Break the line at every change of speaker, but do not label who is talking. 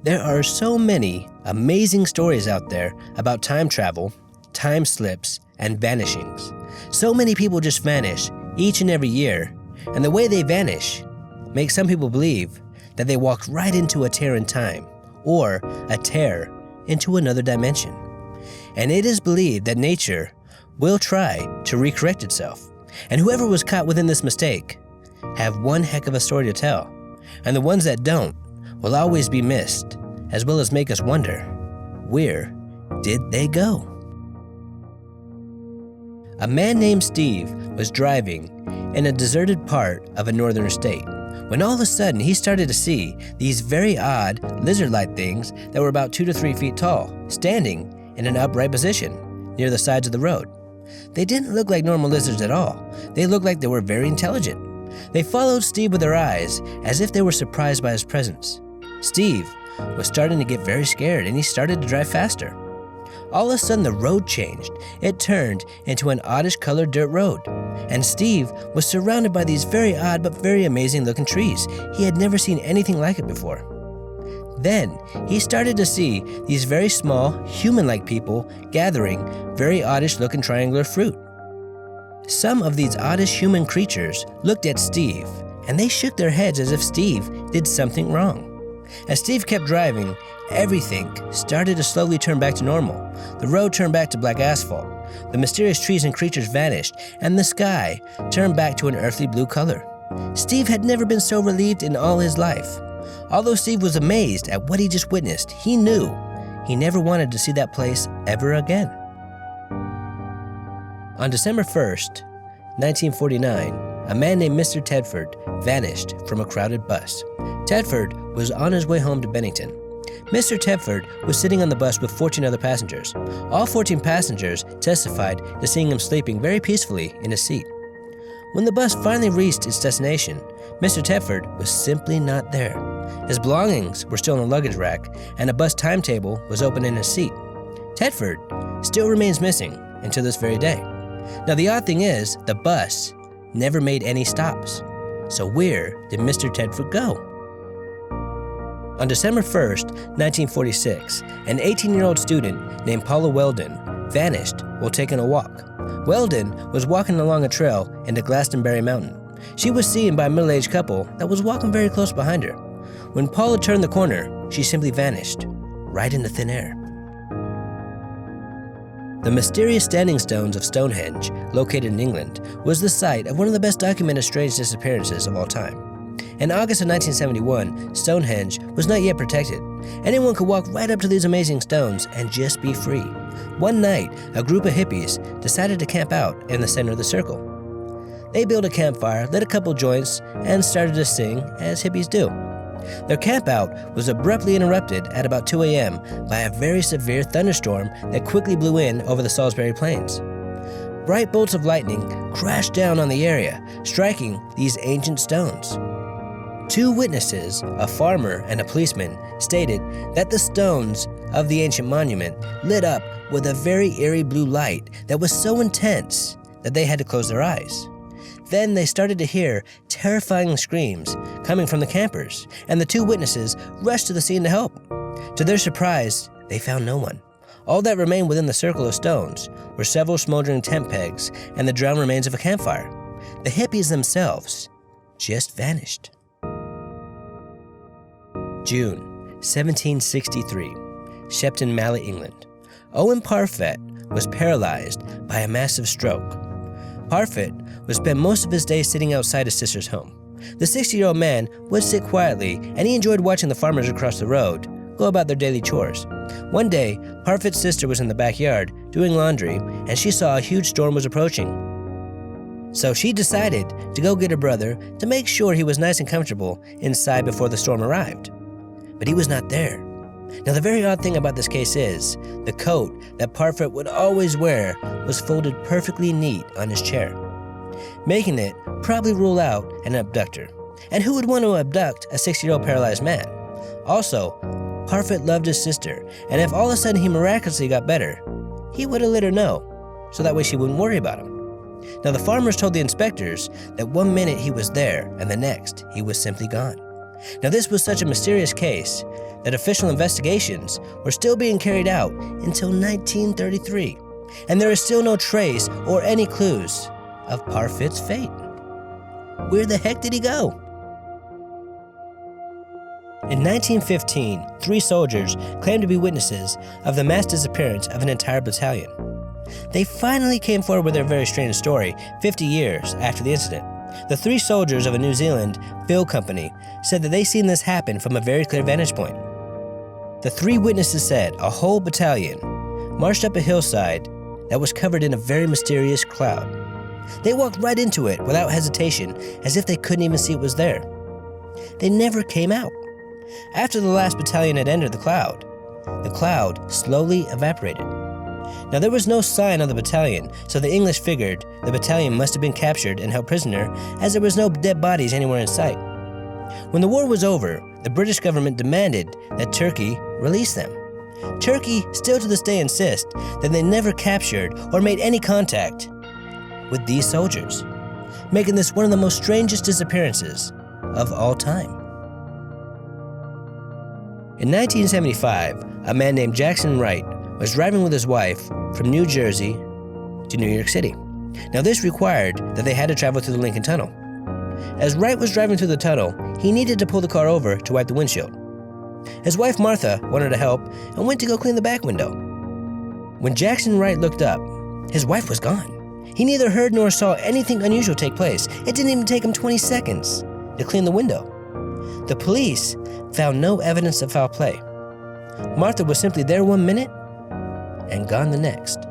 There are so many amazing stories out there about time travel, time slips, and vanishings. So many people just vanish each and every year, and the way they vanish makes some people believe that they walked right into a tear in time, or a tear into another dimension. And it is believed that nature will try to recorrect itself, and whoever was caught within this mistake have one heck of a story to tell, and the ones that don't will always be missed, as well as make us wonder, where did they go? A man named Steve was driving in a deserted part of a northern state when all of a sudden he started to see these very odd lizard-like things that were about 2 to 3 feet tall, standing in an upright position near the sides of the road. They didn't look like normal lizards at all. They looked like they were very intelligent. They followed Steve with their eyes as if they were surprised by his presence. Steve was starting to get very scared, and he started to drive faster. All of a sudden, the road changed. It turned into an oddish-colored dirt road, and Steve was surrounded by these very odd but very amazing-looking trees. He had never seen anything like it before. Then, he started to see these very small, human-like people gathering very oddish-looking triangular fruit. Some of these oddish human creatures looked at Steve, and they shook their heads as if Steve did something wrong. As Steve kept driving, everything started to slowly turn back to normal. The road turned back to black asphalt. The mysterious trees and creatures vanished, and the sky turned back to an earthly blue color. Steve had never been so relieved in all his life. Although Steve was amazed at what he just witnessed, he knew he never wanted to see that place ever again. On December 1st, 1949, a man named Mr. Tedford vanished from a crowded bus. Tedford was on his way home to Bennington. Mr. Tedford was sitting on the bus with 14 other passengers. All 14 passengers testified to seeing him sleeping very peacefully in his seat. When the bus finally reached its destination, Mr. Tedford was simply not there. His belongings were still in the luggage rack, and a bus timetable was open in his seat. Tedford still remains missing until this very day. Now, the odd thing is, the bus never made any stops. So where did Mr. Tedford go? On December 1st, 1946, an 18-year-old student named Paula Weldon vanished while taking a walk. Weldon was walking along a trail into Glastonbury Mountain. She was seen by a middle-aged couple that was walking very close behind her. When Paula turned the corner, she simply vanished, right into thin air. The mysterious standing stones of Stonehenge, located in England, was the site of one of the best documented strange disappearances of all time. In August of 1971, Stonehenge was not yet protected. Anyone could walk right up to these amazing stones and just be free. One night, a group of hippies decided to camp out in the center of the circle. They built a campfire, lit a couple joints, and started to sing, as hippies do. Their campout was abruptly interrupted at about 2 a.m. by a very severe thunderstorm that quickly blew in over the Salisbury Plains. Bright bolts of lightning crashed down on the area, striking these ancient stones. Two witnesses, a farmer and a policeman, stated that the stones of the ancient monument lit up with a very eerie blue light that was so intense that they had to close their eyes. Then they started to hear terrifying screams coming from the campers, and the two witnesses rushed to the scene to help. To their surprise, they found no one. All that remained within the circle of stones were several smoldering tent pegs and the drowned remains of a campfire. The hippies themselves just vanished. June 1763, Shepton Mallet, England. Owen Parfitt was paralyzed by a massive stroke. Parfitt would spend most of his days sitting outside his sister's home. The 60-year-old man would sit quietly, and he enjoyed watching the farmers across the road go about their daily chores. One day, Parfitt's sister was in the backyard doing laundry, and she saw a huge storm was approaching. So she decided to go get her brother to make sure he was nice and comfortable inside before the storm arrived. But he was not there. Now, the very odd thing about this case is, the coat that Parfitt would always wear was folded perfectly neat on his chair, making it probably rule out an abductor. And who would want to abduct a 60-year-old paralyzed man? Also, Parfitt loved his sister, and if all of a sudden he miraculously got better, he would have let her know, so that way she wouldn't worry about him. Now, the farmers told the inspectors that one minute he was there, and the next he was simply gone. Now, this was such a mysterious case that official investigations were still being carried out until 1933, and there is still no trace or any clues of Parfitt's fate. Where the heck did he go? In 1915, 3 soldiers claimed to be witnesses of the mass disappearance of an entire battalion. They finally came forward with their very strange story 50 years after the incident. The 3 soldiers of a New Zealand field company said that they seen this happen from a very clear vantage point. The 3 witnesses said a whole battalion marched up a hillside that was covered in a very mysterious cloud. They walked right into it without hesitation, as if they couldn't even see it was there. They never came out. After the last battalion had entered the cloud slowly evaporated. Now, there was no sign of the battalion, so the English figured the battalion must have been captured and held prisoner, as there was no dead bodies anywhere in sight. When the war was over, the British government demanded that Turkey release them. Turkey still to this day insists that they never captured or made any contact with these soldiers, making this one of the most strangest disappearances of all time. In 1975, a man named Jackson Wright was driving with his wife from New Jersey to New York City. Now, this required that they had to travel through the Lincoln Tunnel. As Wright was driving through the tunnel, he needed to pull the car over to wipe the windshield. His wife Martha wanted to help and went to go clean the back window. When Jackson Wright looked up, his wife was gone. He neither heard nor saw anything unusual take place. It didn't even take him 20 seconds to clean the window. The police found no evidence of foul play. Martha was simply there one minute and gone the next.